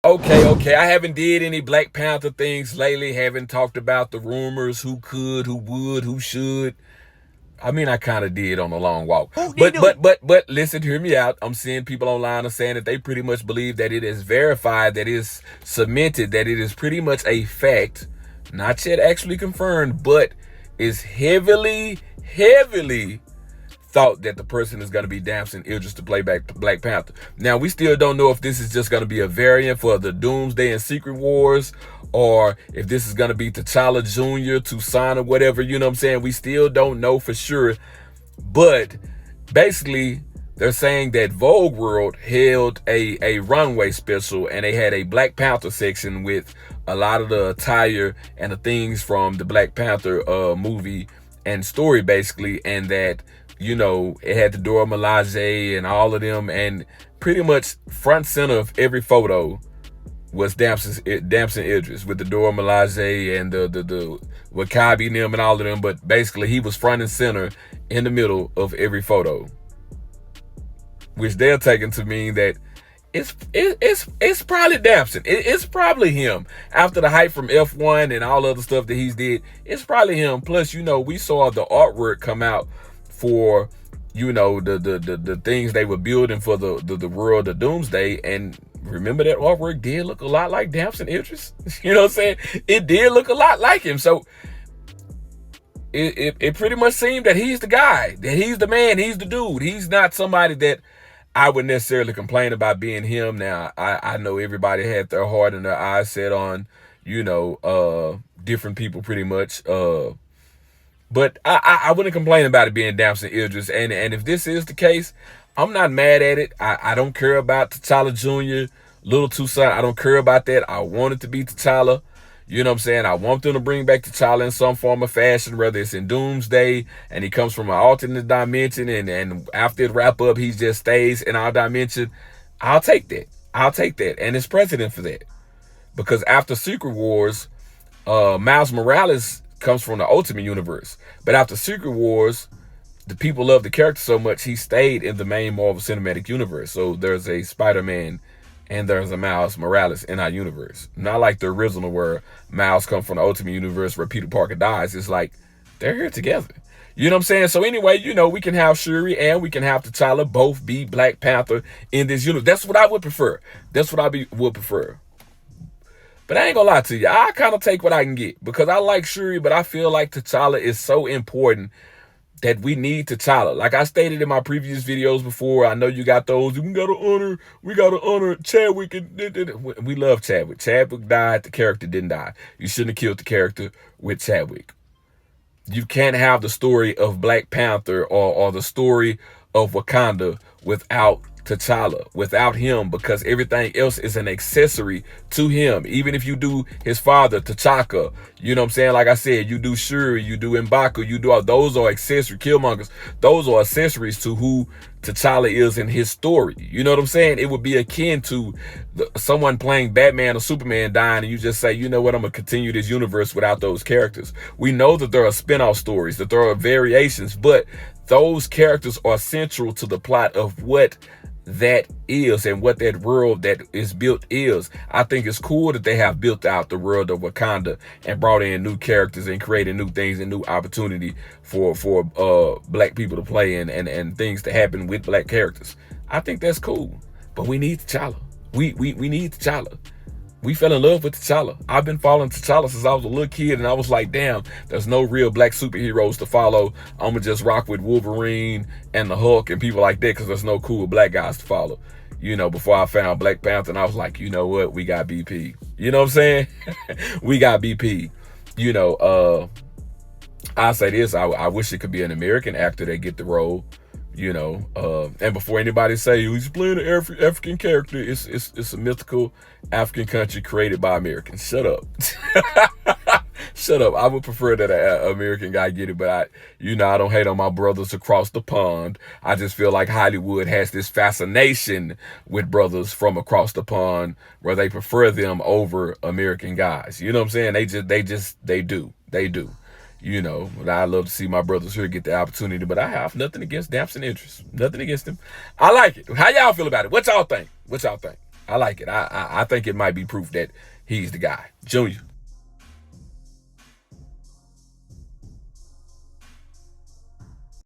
Okay. I haven't did any Black Panther things lately. Haven't talked about the rumors, who could, who would, who should. I mean, I kind of did on a long walk. Whoop de But doo. but but but listen, hear me out. I'm seeing people online are saying that they pretty much believe that it is verified, that it is cemented, that it is pretty much a fact, not yet actually confirmed, but is heavily thought that the person is going to be Damson Idris to play back Black Panther. Now, we still don't know if this is just going to be a variant for the Doomsday and Secret Wars, or if this is going to be T'Challa Jr., Toussaint, or whatever, you know what I'm saying? We still don't know for sure. But basically, they're saying that Vogue World held a runway special, and they had a Black Panther section with a lot of the attire and the things from the Black Panther movie and story, basically, and that, you know, it had the Dora Milaje and all of them, and pretty much front center of every photo was Damson Idris with the Dora Milaje and the Wakabi and them and all of them, but basically he was front and center in the middle of every photo, which they're taking to mean that it's probably Damson. It's probably him. After the hype from F1 and all other stuff that he's did, it's probably him. Plus, you know, we saw the artwork come out for, you know, the things they were building for the world of Doomsday, and remember that artwork did look a lot like Damson Idris. You know what I'm saying? It did look a lot like him. So it pretty much seemed that he's the guy, that he's the man, he's the dude. He's not somebody that I would necessarily complain about being him. Now, I know everybody had their heart and their eyes set on, you know, different people pretty much. But I wouldn't complain about it being Damson Idris. And if this is the case, I'm not mad at it. I don't care about T'Challa Jr., Little Toussaint. I don't care about that. I want it to be T'Challa. You know what I'm saying? I want them to bring back T'Challa in some form of fashion, whether it's in Doomsday and he comes from an alternate dimension, and after it wrap up, he just stays in our dimension. I'll take that. I'll take that. And it's precedent for that. Because after Secret Wars, Miles Morales comes from the Ultimate Universe. But after Secret Wars, the people love the character so much, he stayed in the main Marvel Cinematic Universe. So there's a Spider-Man and there's a Miles Morales in our universe. Not like the original where Miles comes from the Ultimate Universe where Peter Parker dies. It's like they're here together. You know what I'm saying? So anyway, you know, we can have Shuri and we can have T'Challa both be Black Panther in this universe. That's what I would prefer. That's what would prefer. But I ain't gonna lie to you. I kind of take what I can get because I like Shuri, but I feel like T'Challa is so important that we need T'Challa. Like I stated in my previous videos before, I know you got those. We gotta honor Chadwick. We love Chadwick. Chadwick died, the character didn't die. You shouldn't have killed the character with Chadwick. You can't have the story of Black Panther or the story of Wakanda without T'Challa, without him, because everything else is an accessory to him. Even if you do his father, T'Chaka, you know what I'm saying? Like I said, you do Shuri, you do M'Baku, you do all those are accessory Killmongers. Those are accessories to who T'Challa is in his story. You know what I'm saying? It would be akin to someone playing Batman or Superman dying, and you just say, you know what, I'm gonna continue this universe without those characters. We know that there are spin-off stories, that there are variations, but those characters are central to the plot of what that is and what that world that is built is. I think it's cool that they have built out the world of Wakanda and brought in new characters and created new things and new opportunity for black people to play and things to happen with black characters. I think that's cool. But we need T'Challa. We need T'Challa. We fell in love with T'Challa. I've been following T'Challa since I was a little kid, and I was like, damn, there's no real black superheroes to follow. I'm going to just rock with Wolverine and the Hulk and people like that because there's no cool black guys to follow. You know, before I found Black Panther, and I was like, you know what? We got BP. You know what I'm saying? We got BP. You know, I'll say this. I wish it could be an American actor that get the role. You know, and before anybody say he's playing an African character, it's a mythical African country created by Americans. Shut up. Shut up. I would prefer that an American guy get it, but I don't hate on my brothers across the pond. I just feel like Hollywood has this fascination with brothers from across the pond where they prefer them over American guys. You know what I'm saying? They do. You know, I love to see my brothers here get the opportunity, but I have nothing against Damson Idris. Nothing against him. I like it. How y'all feel about it? What y'all think? I like it. I think it might be proof that he's the guy. Junior.